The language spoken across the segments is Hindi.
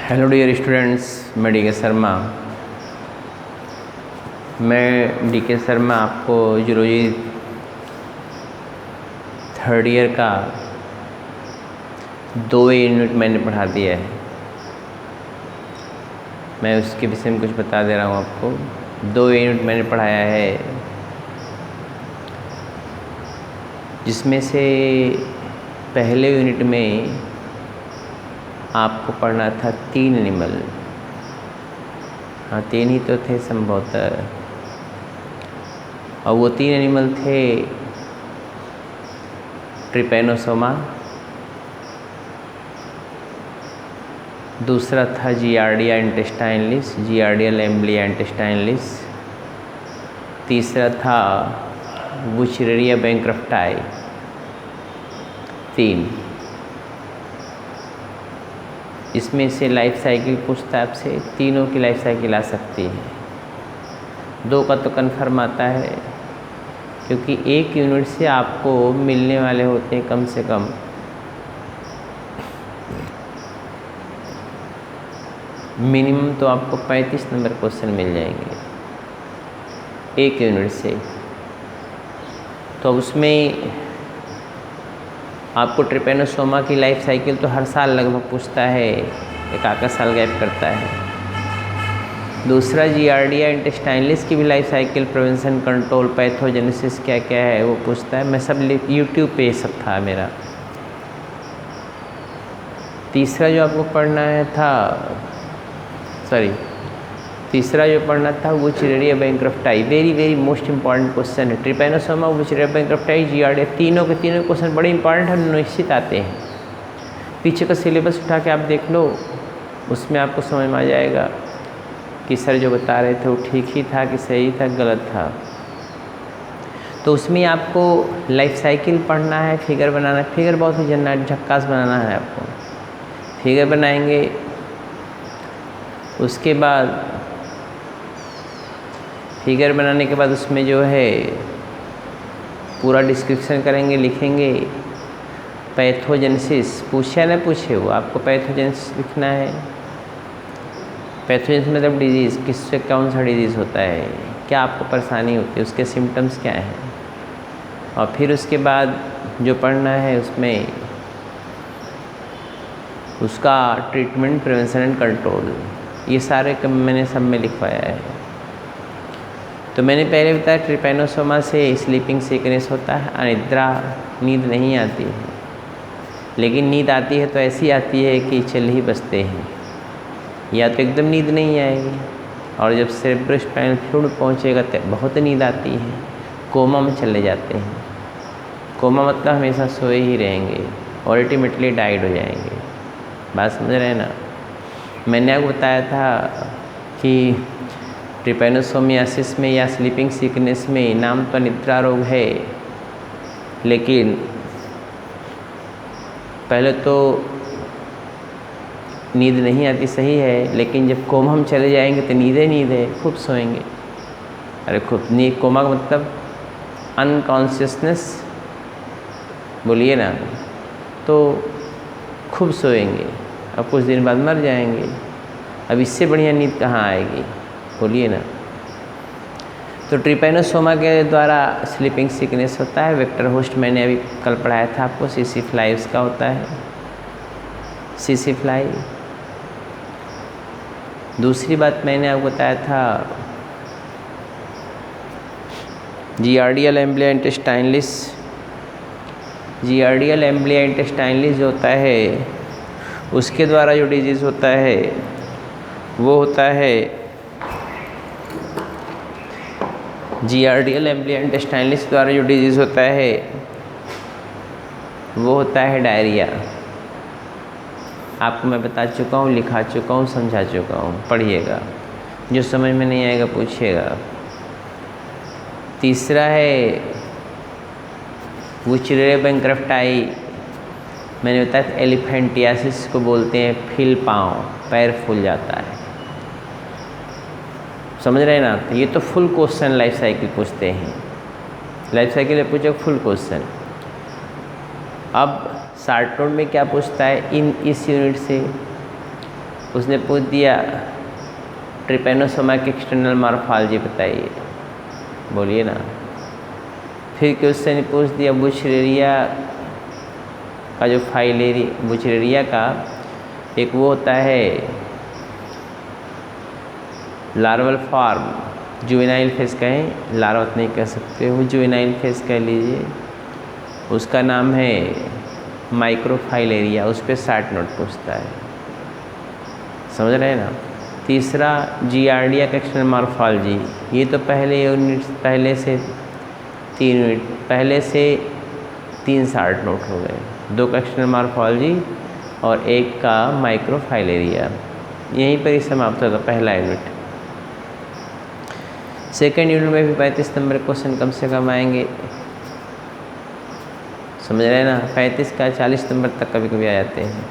हेलो डियर स्टूडेंट्स, मैं डी के शर्मा। आपको जूलॉजी थर्ड ईयर का 2 यूनिट मैंने पढ़ा दिया है। मैं उसके विषय में कुछ बता दे रहा हूँ आपको। 2 यूनिट मैंने पढ़ाया है, जिसमें से पहले यूनिट में आपको पढ़ना था 3 एनिमल। हाँ, 3 ही तो थे संभवतः। और वो 3 एनिमल थे ट्रिपैनोसोमा, दूसरा था जियार्डिया इंटेस्टाइनलिस, जियार्डिया लैम्ब्लिया इंटेस्टाइनलिस, तीसरा था बुचरेरिया बैंक्रफ्टाई। 3 इसमें से लाइफ साइकिल पूछता है आपसे, तीनों की लाइफ साइकिल आ सकती है। 2 का तो कन्फर्म आता है, क्योंकि 1 यूनिट से आपको मिलने वाले होते हैं कम से कम मिनिमम तो आपको 35 नंबर क्वेश्चन मिल जाएंगे 1 यूनिट से। तो उसमें आपको ट्रिपैनोसोमा की लाइफ साइकिल तो हर साल लगभग पूछता है, एक आधा साल गैप करता है। दूसरा जियार्डिया इंटेस्टाइनलिस की भी life cycle, prevention, control, pathogenesis क्या क्या है वो पूछता है। मैं सब यूट्यूब पे सब था मेरा। तीसरा जो आपको पढ़ना है तीसरा जो पढ़ना था वो बुचरेरिया बैंक्रफ्टाई। वेरी मोस्ट इंपॉर्टेंट क्वेश्चन है। ट्रिपैनोसोमा, बुचरेरिया बैंक्रफ्टाई, जियार्डिया, तीनों के तीनों क्वेश्चन बड़े इंपॉर्टेंट हैं, निश्चित आते हैं। पीछे का सिलेबस उठा के आप देख लो, उसमें आपको समझ में आ जाएगा कि सर जो बता रहे थे वो ठीक ही था कि सही था गलत था। तो उसमें आपको लाइफ साइकिल पढ़ना है, फिगर बनाना है। फिगर बहुत ही झक्कास बनाना है आपको। फिगर बनाएंगे, उसके बाद फिगर बनाने के बाद उसमें जो है पूरा डिस्क्रिप्शन करेंगे, लिखेंगे। पैथोजेनेसिस पूछे ना पूछे, वो आपको पैथोजेनेसिस लिखना है। पैथोजेनेसिस मतलब डिजीज़, किससे कौन सा डिजीज़ होता है, क्या आपको परेशानी होती है, उसके सिम्टम्स क्या हैं। और फिर उसके बाद जो पढ़ना है उसमें उसका ट्रीटमेंट, प्रिवेंशन एंड कंट्रोल, ये सारे मैंने सब में लिखवाया है। तो मैंने पहले बताया ट्रिपैनोसोमा से स्लीपिंग सिकनेस होता है, अनिद्रा, नींद नहीं आती है। लेकिन नींद आती है तो ऐसी आती है कि चल ही बसते हैं, या तो एकदम नींद नहीं आएगी, और जब सेरेब्रोस्पाइनल फ्लूइड पहुंचेगा तो बहुत नींद आती है, कोमा में चले जाते हैं। कोमा मतलब हमेशा सोए ही रहेंगे और अल्टीमेटली डाइड हो जाएंगे। बात समझ रहे हैं ना। मैंने आपको बताया था कि ट्रिपैनोसोमियासिस में या स्लीपिंग सिकनेस में नाम तो निद्रा रोग है, लेकिन पहले तो नींद नहीं आती, सही है, लेकिन जब कोमा में चले जाएंगे तो नींद है, खूब सोएंगे। अरे खूब नींद, कोमा का मतलब अनकॉन्शियसनेस बोलिए ना, तो खूब सोएंगे, अब कुछ दिन बाद मर जाएंगे। अब इससे बढ़िया नींद कहाँ आएगी, बोलिए ना। तो ट्रिपैनोसोमा के द्वारा स्लीपिंग सिकनेस होता है। वेक्टर होस्ट मैंने अभी कल पढ़ाया था आपको, सीसी फ्लाई उसका होता है, सीसी फ्लाई। दूसरी बात मैंने आपको बताया था जियार्डिया लैम्ब्लिया इंटेस्टाइनलिस। जियार्डिया लैम्ब्लिया इंटेस्टाइनलिस जो होता है, उसके द्वारा जो डिजीज़ होता है वो होता है जियार्डिया लैम्ब्लिया इंटेस्टाइनलिस द्वारा जो डिजीज़ होता है वो होता है डायरिया। आपको मैं बता चुका हूँ, लिखा चुका हूँ, समझा चुका हूँ, पढ़िएगा। जो समझ में नहीं आएगा पूछिएगा। तीसरा है बुचरेरिया बैंक्रफ्टाई। मैंने बताया एलिफेंटियासिस को बोलते हैं फील पाँव, पैर फूल जाता है। समझ रहे हैं ना। तो ये तो फुल क्वेश्चन लाइफ साइकिल पूछते हैं, लाइफ साइकिल पूछे फुल क्वेश्चन। अब शॉर्ट नोट में क्या पूछता है, इस यूनिट से उसने पूछ दिया ट्रिपेनोसोमा की एक्सटर्नल मॉर्फोलॉजी बताइए, बोलिए ना। फिर क्वेश्चन ने पूछ दिया बुचरेरिया का जो बुचरेरिया का एक वो होता है लार्वल फॉर्म, जुवेनाइल फेज कहें, लार्वत नहीं कह सकते हो, जुवेनाइल फेज कह लीजिए, उसका नाम है माइक्रोफाइलेरिया, उस पर 60 नोट पूछता है, समझ रहे हैं ना। तीसरा जियार्डिया का एक्सटर्नल मॉर्फोलॉजी, ये तो पहले से 3 60 नोट हो गए, 2 का एक्सटर्नल मॉर्फोलॉजी और 1 का माइक्रोफाइलेरिया। यहीं पर ही समाप्त होगा पहला यूनिट। सेकेंड यूनिट में भी 35 नंबर क्वेश्चन कम से कम आएंगे, समझ रहे हैं ना। 35 का 40 नंबर तक कभी कभी आ जाते हैं।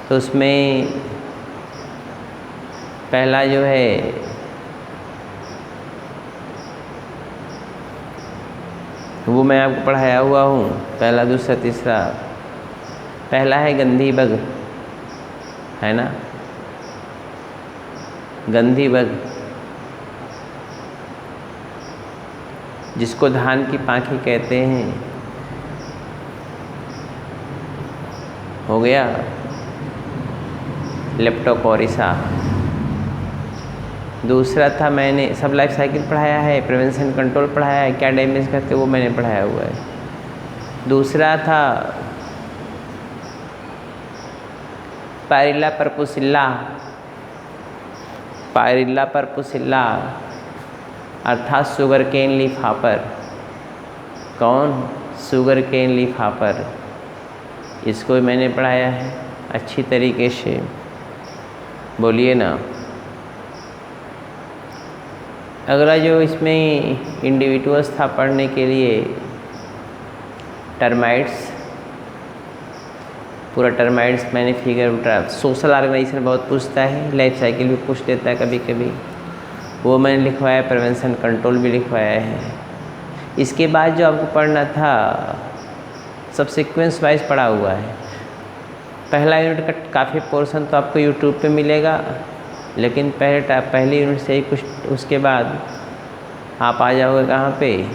तो उसमें पहला जो है वो मैं आपको पढ़ाया हुआ हूँ, पहला दूसरा तीसरा। पहला है गंधी बग, है ना, गंधी बग, जिसको धान की पाखी कहते हैं, हो गया लेप्टोकोरिसा। दूसरा था, मैंने सब लाइफ साइकिल पढ़ाया है, प्रिवेंशन कंट्रोल पढ़ाया है, क्या डैमेज करते वो मैंने पढ़ाया हुआ है। दूसरा था पायरिल्ला परपुसिल्ला अर्थात शुगर केन लीफ हॉपर। कौन? शुगर केन लीफ हॉपर, इसको मैंने पढ़ाया है अच्छी तरीके से, बोलिए ना। अगला जो इसमें इंडिविजुअल्स था पढ़ने के लिए, टर्माइट्स, पूरा टर्माइट्स मैंने फिगर उठा। सोशल ऑर्गेनाइजेशन बहुत पूछता है, लाइफ साइकिल भी पूछ देता है कभी कभी, वो मैंने लिखवाया, प्रिवेंशन कंट्रोल भी लिखवाया है। इसके बाद जो आपको पढ़ना था सब सीक्वेंस वाइज पढ़ा हुआ है। पहला यूनिट का काफ़ी पोर्शन तो आपको यूट्यूब पे मिलेगा, लेकिन पहले यूनिट से ही कुछ उसके बाद आप आ जाओगे कहाँ पे,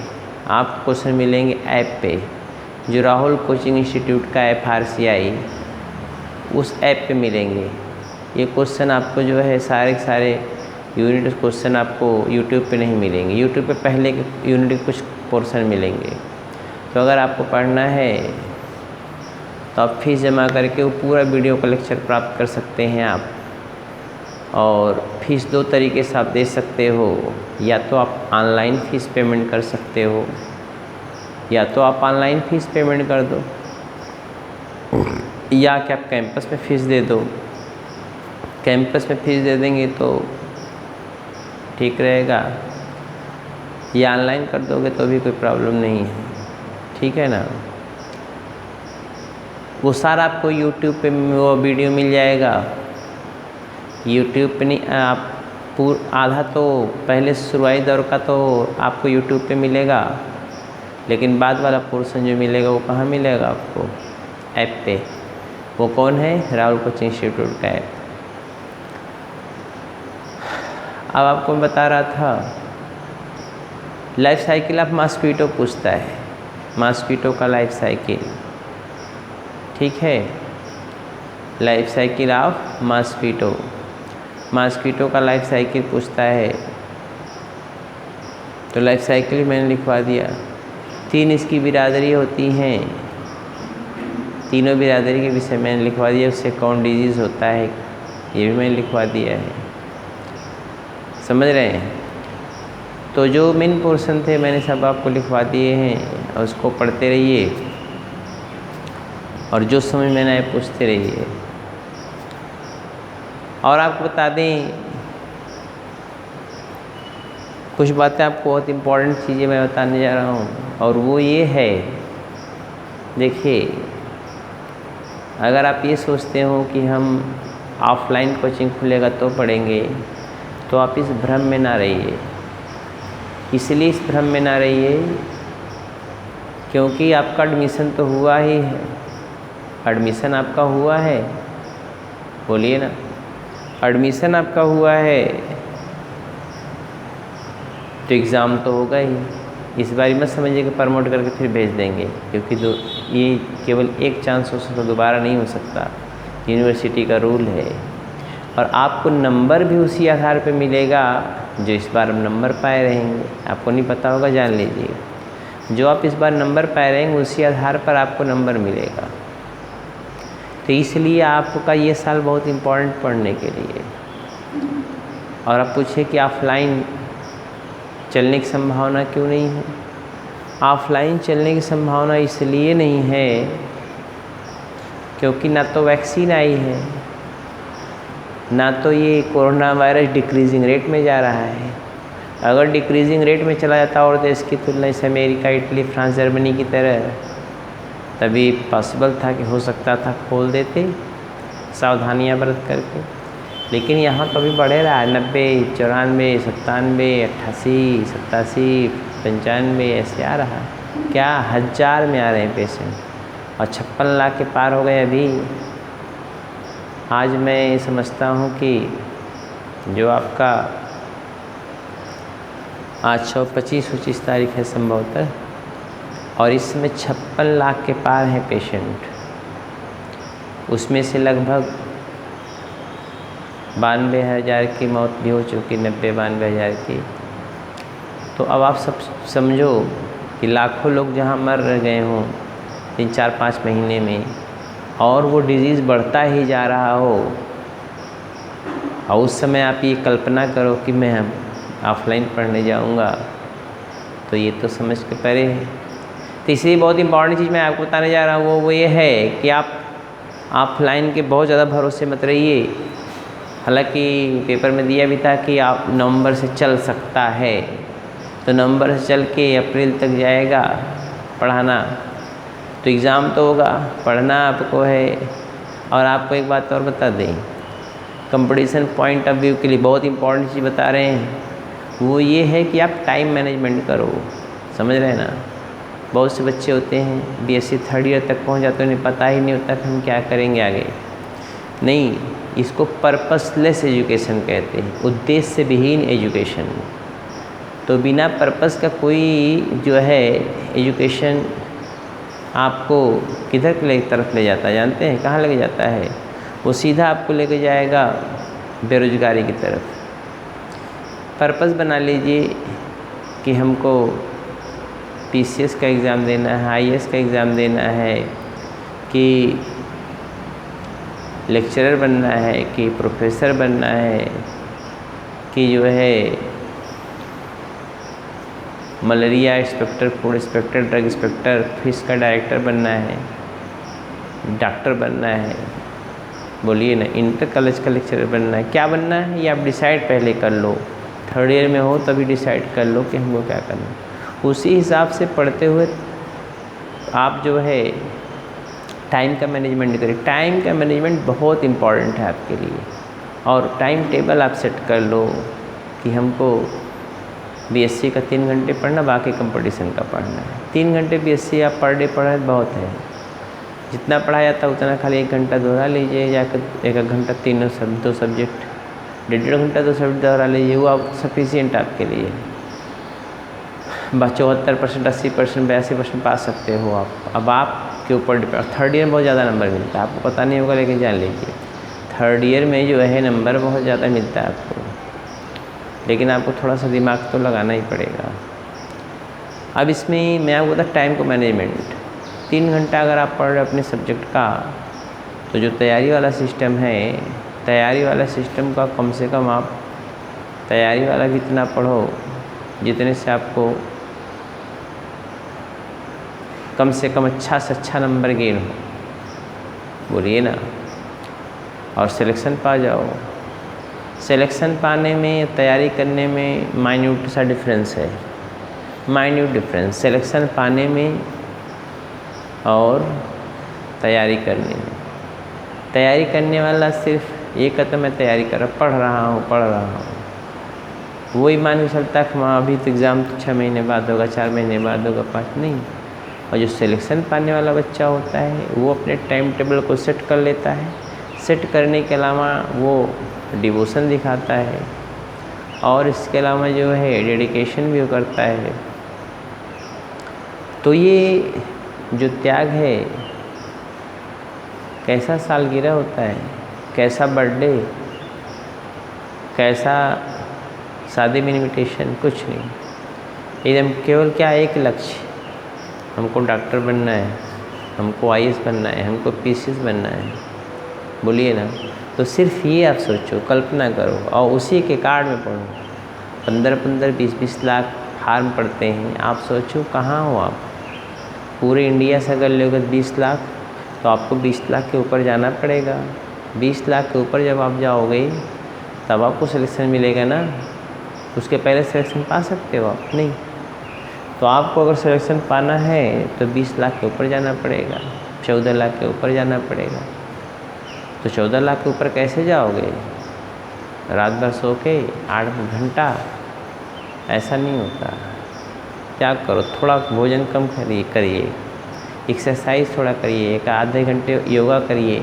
आपको क्वेश्चन मिलेंगे ऐप पे, जो राहुल कोचिंग इंस्टीट्यूट का FRCI, उस ऐप पे मिलेंगे। ये क्वेश्चन आपको जो है सारे यूनिट क्वेश्चन आपको यूट्यूब पे नहीं मिलेंगे, यूट्यूब पे पहले के यूनिट के कुछ पोर्शन मिलेंगे। तो अगर आपको पढ़ना है तो आप फीस जमा करके वो पूरा वीडियो का लेक्चर प्राप्त कर सकते हैं आप। और फीस 2 तरीके से आप दे सकते हो, या तो आप ऑनलाइन फ़ीस पेमेंट कर सकते हो, या तो आप ऑनलाइन फ़ीस पेमेंट कर दो, या कि आप कैंपस में फ़ीस दे दो। कैंपस में फ़ीस दे देंगे तो ठीक रहेगा, या ऑनलाइन कर दोगे तो भी कोई प्रॉब्लम नहीं है, ठीक है ना। वो सारा आपको यूट्यूब पे वो वीडियो मिल जाएगा। यूट्यूब पे नहीं, आप आधा तो पहले शुरुआती दौर का तो आपको यूट्यूब पे मिलेगा, लेकिन बाद वाला पोर्शन जो मिलेगा वो कहाँ मिलेगा आपको, ऐप पे। वो कौन है? राहुल कोचिंग इंस्टीट्यूट का ऐप। अब आपको मैं बता रहा था लाइफ साइकिल ऑफ मॉस्क्वीटो पूछता है, मॉस्क्वीटो का लाइफ साइकिल, ठीक है, लाइफ साइकिल ऑफ मॉस्क्वीटो का लाइफ साइकिल पूछता है। तो लाइफ साइकिल मैंने लिखवा दिया। 3 इसकी बिरादरी होती हैं, तीनों बिरादरी के विषय मैंने लिखवा दिया। उससे कौन डिजीज़ होता है ये भी मैंने लिखवा दिया है, समझ रहे हैं। तो जो मेन पोर्शन थे मैंने सब आपको लिखवा दिए हैं, और उसको पढ़ते रहिए और जो समझ में ना आए पूछते रहिए। और आपको बता दें कुछ बातें, आपको बहुत इम्पोर्टेंट चीज़ें मैं बताने जा रहा हूँ, और वो ये है, देखिए, अगर आप ये सोचते हो कि हम ऑफलाइन कोचिंग खुलेगा तो पढ़ेंगे, तो आप इस भ्रम में ना रहिए। इसलिए इस भ्रम में ना रहिए क्योंकि आपका एडमिशन तो हुआ ही है, एडमिशन आपका हुआ है, बोलिए ना, एडमिशन आपका हुआ है तो एग्ज़ाम तो होगा ही। इस बार मत समझिए कि प्रमोट करके फिर भेज देंगे, क्योंकि ये केवल एक चांस हो सकता, दोबारा नहीं हो सकता। यूनिवर्सिटी का रूल है। और आपको नंबर भी उसी आधार पे मिलेगा जो इस बार नंबर पाए रहेंगे। आपको नहीं पता होगा, जान लीजिए, जो आप इस बार नंबर पाए रहेंगे उसी आधार पर आपको नंबर मिलेगा। तो इसलिए आपका ये साल बहुत इम्पोर्टेंट पढ़ने के लिए। और आप पूछे कि ऑफलाइन चलने की संभावना क्यों नहीं है? ऑफलाइन चलने की संभावना इसलिए नहीं है क्योंकि ना तो वैक्सीन आई है, ना तो ये कोरोना वायरस डिक्रीजिंग रेट में जा रहा है। अगर डिक्रीजिंग रेट में चला जाता और देश की तुलना जैसे अमेरिका, इटली, फ्रांस, जर्मनी की तरह, तभी पॉसिबल था कि हो सकता था खोल देते सावधानियां बरत करके। लेकिन यहाँ तो अभी बढ़े रहा है, 90, 94, 97, 88, 87, 95 ऐसे आ रहा है। क्या 1000 में आ रहे हैं पेशेंट, और 56 लाख के पार हो गए अभी। आज मैं समझता हूँ कि जो आपका आज 25 तारीख है संभवतः, और इसमें 56 लाख के पार हैं पेशेंट। उसमें से लगभग 92,000 की मौत भी हो चुकी, 90-92,000 की। तो अब आप सब समझो कि लाखों लोग जहाँ मर गए हों 3-4-5 महीने में, और वो डिज़ीज़ बढ़ता ही जा रहा हो, और उस समय आप ये कल्पना करो कि मैं ऑफलाइन पढ़ने जाऊंगा, तो ये तो समझ के परे है। तो इसलिए बहुत इंपॉर्टेंट चीज़ मैं आपको बताने जा रहा हूँ वो ये है कि आप ऑफलाइन के बहुत ज़्यादा भरोसे मत रहिए। हालांकि पेपर में दिया भी था कि आप नवंबर से चल सकता है, तो नवंबर से चल के अप्रैल तक जाएगा पढ़ाना, तो एग्ज़ाम तो होगा, पढ़ना आपको है। और आपको एक बात और बता दें, कंपटीशन पॉइंट ऑफ व्यू के लिए बहुत इंपॉर्टेंट चीज़ बता रहे हैं, वो ये है कि आप टाइम मैनेजमेंट करो। समझ रहे हैं ना? बहुत से बच्चे होते हैं बीएससी 3rd ईयर तक पहुंच जाते हैं, उन्हें पता ही नहीं होता कि हम क्या करेंगे आगे। नहीं, इसको पर्पसलेस एजुकेशन कहते हैं, उद्देश्य विहीन एजुकेशन। तो बिना पर्पस का कोई जो है एजुकेशन आपको किधर के तरफ ले जाता है जानते हैं? कहाँ लेके जाता है? वो सीधा आपको लेके जाएगा बेरोजगारी की तरफ। पर्पस बना लीजिए कि हमको पीसीएस का एग्ज़ाम देना है, आईएएस का एग्ज़ाम देना है, कि लेक्चरर बनना है, कि प्रोफेसर बनना है, कि जो है malaria inspector, food inspector, drug inspector, fish का डायरेक्टर बनना है, डॉक्टर बनना है। बोलिए ना, इंटर कॉलेज का लेक्चरर बनना है, क्या बनना है ये आप डिसाइड पहले कर लो। 3rd ईयर में हो तभी डिसाइड कर लो कि हमको क्या करना है। उसी हिसाब से पढ़ते हुए आप जो है टाइम का मैनेजमेंट करें। टाइम का मैनेजमेंट बहुत इम्पॉर्टेंट है आपके लिए। और टाइम टेबल आप सेट कर लो कि हमको बीएससी का 3 घंटे पढ़ना, बाकी कंपटीशन का पढ़ना है। 3 घंटे बीएससी आप पर डे पढ़ें बहुत है, जितना पढ़ाया जाता है उतना खाली 1 घंटा दोहरा लीजिए, जाकर 1 घंटा 2 सब्जेक्ट, 1.5 घंटा 2 सब्जेक्ट दोहरा लीजिए, वो आप सफिशिएंट आपके लिए। 74%, 80%, 82% पा सकते हो आप। अब आपके ऊपर डिपेंड। 3rd ईयर में बहुत ज़्यादा नंबर मिलता है, आपको पता नहीं होगा लेकिन जान लीजिए 3rd ईयर में जो है नंबर बहुत ज़्यादा मिलता है आपको, लेकिन आपको थोड़ा सा दिमाग तो लगाना ही पड़ेगा। अब इसमें मैं आपको बता टाइम को मैनेजमेंट। 3 घंटा अगर आप पढ़ रहे अपने सब्जेक्ट का, तो जो तैयारी वाला सिस्टम है, तैयारी वाला सिस्टम का कम से कम आप तैयारी वाला भी इतना पढ़ो जितने से आपको कम से कम अच्छा से अच्छा नंबर गेन हो। बोलिए ना, और सिलेक्शन पा जाओ। सिलेक्शन पाने में, तैयारी करने में माइन्यूट सा डिफरेंस है, माइन्यूट डिफरेंस सिलेक्शन पाने में और तैयारी करने में। तैयारी करने वाला सिर्फ ये कहता मैं तैयारी कर रहा, पढ़ रहा हूँ, वही मान के चलता कि वहाँ अभी तो एग्ज़ाम तो 6 महीने बाद होगा, 4 महीने बाद होगा, 5 नहीं। और जो सिलेक्शन पाने वाला बच्चा होता है वो अपने टाइम टेबल को सेट कर लेता है। सेट करने के अलावा वो डिवोशन दिखाता है और इसके अलावा जो है डेडिकेशन भी वो करता है। तो ये जो त्याग है, कैसा सालगिरह होता है, कैसा बर्थडे, कैसा शादी में इनविटेशन, कुछ नहीं, एकदम केवल क्या एक लक्ष्य, हमको डॉक्टर बनना है, हमको IAS बनना है, हमको PCS बनना है, बोलिए ना। तो सिर्फ ये आप सोचो, कल्पना करो और उसी के कार्ड में पढ़ो। 15-15, 20-20 लाख फार्म पढ़ते हैं, आप सोचो कहाँ हो आप। पूरे इंडिया से अगर लोगे 20 लाख तो आपको 20 लाख के ऊपर जाना पड़ेगा। 20 लाख के ऊपर जब आप जाओगे तब आपको सिलेक्शन मिलेगा ना। उसके पहले सिलेक्शन पा सकते हो आप? नहीं। तो आपको अगर सिलेक्शन पाना है तो 20 लाख के ऊपर जाना पड़ेगा, 14 लाख के ऊपर जाना पड़ेगा। तो 14 लाख के ऊपर कैसे जाओगे? रात भर सो के 8 घंटा? ऐसा नहीं होता। त्याग करो, थोड़ा भोजन कम करिए, एक्सरसाइज थोड़ा करिए, 1 आधे घंटे योगा करिए,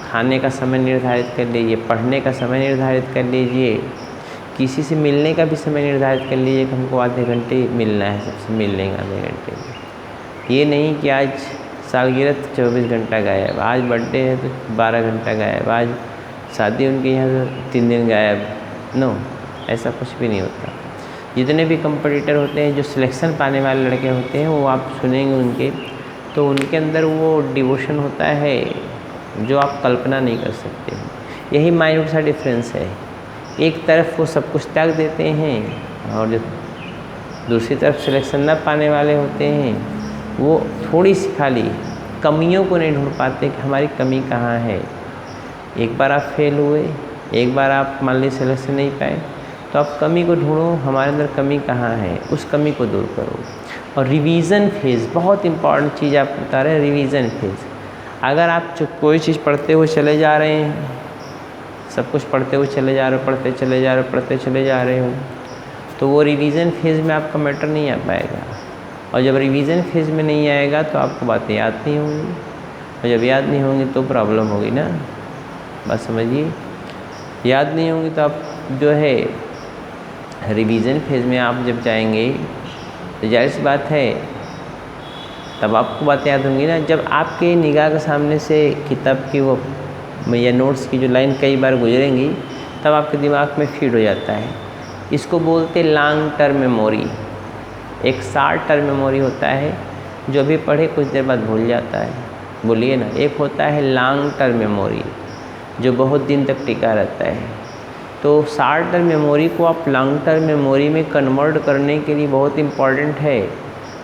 खाने का समय निर्धारित कर लीजिए, पढ़ने का समय निर्धारित कर लीजिए, किसी से मिलने का भी समय निर्धारित कर लीजिए कि हमको आधे घंटे मिलना है, सबसे मिल लेंगे आधे घंटे। ये नहीं कि आज सालगिरह 24 घंटा गायब, आज बर्थडे है तो 12 घंटा गायब, आज शादी उनके यहाँ तो 3 दिन गायब। नो, ऐसा कुछ भी नहीं होता। जितने भी कंपटीटर होते हैं, जो सिलेक्शन पाने वाले लड़के होते हैं, वो आप सुनेंगे उनके, तो उनके अंदर वो डिवोशन होता है जो आप कल्पना नहीं कर सकते। यही माइन्यूट सा डिफरेंस है। एक तरफ वो सब कुछ त्याग देते हैं और जो दूसरी तरफ सिलेक्शन न पाने वाले होते हैं, वो थोड़ी सी खाली कमियों को नहीं ढूंढ पाते कि हमारी कमी कहाँ है। एक बार आप फेल हुए, एक बार आप मान लीजिए सिलेक्शन नहीं पाए, तो आप कमी को ढूंढो, हमारे अंदर कमी कहाँ है, उस कमी को दूर करो। और रिवीजन फेज़ बहुत इंपॉर्टेंट चीज़ आप बता रहे हैं। रिवीजन फेज़, अगर आप कोई चीज़ पढ़ते हुए चले जा रहे हैं, सब कुछ पढ़ते हुए चले जा रहे हो, पढ़ते चले जा रहे हो, तो वो रिवीजन फेज़ में आपका मैटर नहीं आ पाएगा। और जब रिवीजन फेज़ में नहीं आएगा तो आपको बातें याद नहीं होंगी, और जब याद नहीं होंगी तो प्रॉब्लम होगी ना। बस समझिए, याद नहीं होंगी तो आप जो है रिवीजन फेज़ में आप जब जाएंगे तो जाहिर सी बात है तब आपको बातें याद होंगी ना। जब आपके निगाह के सामने से किताब की वो या नोट्स की जो लाइन कई बार गुजरेंगी, तब आपके दिमाग में फीड हो जाता है। इसको बोलते लॉन्ग टर्म मेमोरी। एक शॉर्ट टर्म मेमोरी होता है जो भी पढ़े कुछ देर बाद भूल जाता है, बोलिए ना। एक होता है लॉन्ग टर्म मेमोरी जो बहुत दिन तक टिका रहता है। तो शॉर्ट टर्म मेमोरी को आप लॉन्ग टर्म मेमोरी में कन्वर्ट करने के लिए बहुत इम्पॉर्टेंट है।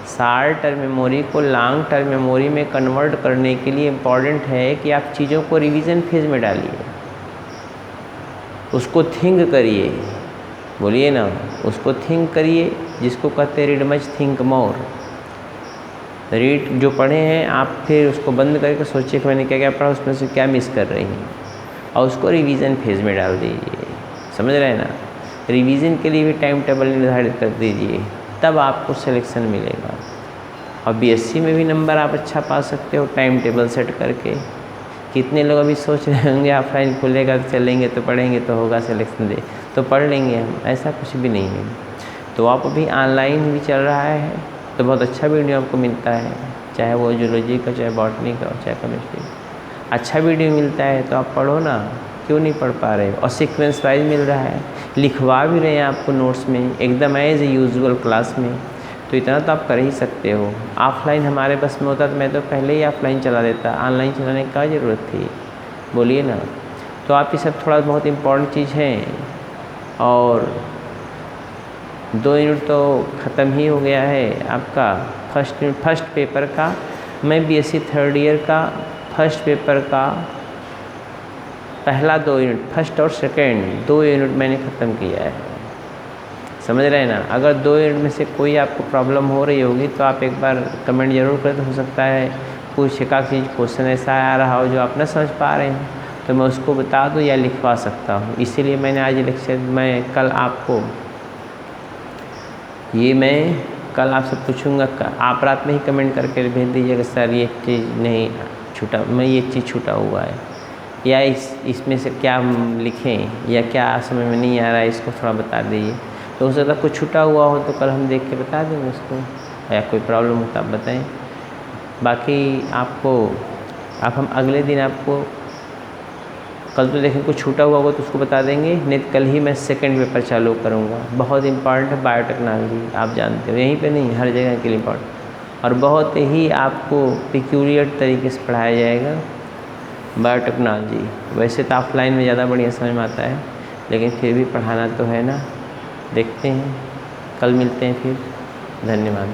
शॉर्ट टर्म मेमोरी को लॉन्ग टर्म मेमोरी में कन्वर्ट करने के लिए इम्पॉर्टेंट है कि आप चीज़ों को रिवीजन फेज में डालिए, उसको थिंक करिए, बोलिए ना, उसको थिंक करिए, जिसको कहते हैं read much think more. Read जो पढ़े हैं आप फिर उसको बंद करके सोचिए कि मैंने क्या क्या पढ़ा, उसमें से क्या मिस कर रही हैं, और उसको रिवीजन फेज में डाल दीजिए। समझ रहे हैं ना। रिवीजन के लिए भी टाइम टेबल निर्धारित कर दीजिए, तब आपको सिलेक्शन मिलेगा। और BSc में भी नंबर आप अच्छा पा सकते हो टाइम टेबल सेट करके। कितने लोग अभी सोच रहे होंगे ऑफलाइन खुलेगा तो चलेंगे तो पढ़ेंगे तो होगा सिलेक्शन दे तो पढ़ लेंगे हम, ऐसा कुछ भी नहीं है। तो आप अभी ऑनलाइन भी चल रहा है तो बहुत अच्छा वीडियो आपको मिलता है, चाहे वो जूलॉजी का, चाहे बॉटनी का, चाहे केमिस्ट्री, अच्छा वीडियो मिलता है तो आप पढ़ो ना। क्यों नहीं पढ़ पा रहे हो? और सीक्वेंस वाइज मिल रहा है, लिखवा भी रहे हैं आपको नोट्स में एकदम एज यूजुअल क्लास में। तो इतना तो आप कर ही सकते हो। ऑफलाइन हमारे बस में होता तो मैं तो पहले ही ऑफलाइन चला देता, ऑनलाइन चलाने की क्या ज़रूरत थी, बोलिए ना। तो आप ये सब थोड़ा बहुत इम्पोर्टेंट चीज़ हैं। और 2 यूनिट तो ख़त्म ही हो गया है आपका फर्स्ट पेपर का। मैं BSc थर्ड ईयर का फर्स्ट पेपर का पहला 2 यूनिट, फर्स्ट और सेकेंड 2 यूनिट मैंने ख़त्म किया है। समझ रहे हैं ना। अगर 2 यूनिट में से कोई आपको प्रॉब्लम हो रही होगी तो आप एक बार कमेंट ज़रूर करें। तो हो सकता है कुछ एकाध चीज़ क्वेश्चन ऐसा आ रहा हो जो आप न समझ पा रहे हैं तो मैं उसको बता दूं या लिखवा सकता हूं। इसीलिए मैंने आज लेक्चर मैं कल आपको मैं कल आपसे पूछूंगा, आप रात में ही कमेंट करके भेज दीजिएगा सर ये चीज़ नहीं छूटा, मैं ये चीज़ छूटा हुआ है। या इसमें से क्या लिखें या क्या समझ में नहीं आ रहा है इसको थोड़ा बता दीजिए। तो हो सकता है कुछ छूटा हुआ हो तो कल हम देख के बता देंगे उसको, या कोई प्रॉब्लम हो तो आप बताएं। बाकी आप हम अगले दिन आपको कल तो देखें कुछ छूटा हुआ होगा तो उसको बता देंगे, नहीं तो कल ही मैं सेकंड पेपर चालू करूँगा। बहुत इंपॉर्टेंट है बायोटेक्नोलॉजी, आप जानते हो, यहीं पे नहीं हर जगह के लिए इम्पॉर्टेंट, और बहुत ही आपको पिक्यूलियर तरीके से पढ़ाया जाएगा बायोटेक्नोलॉजी। वैसे तो ऑफलाइन में ज़्यादा बढ़िया समझ में आता है, लेकिन फिर भी पढ़ाना तो है ना। देखते हैं, कल मिलते हैं फिर। धन्यवाद।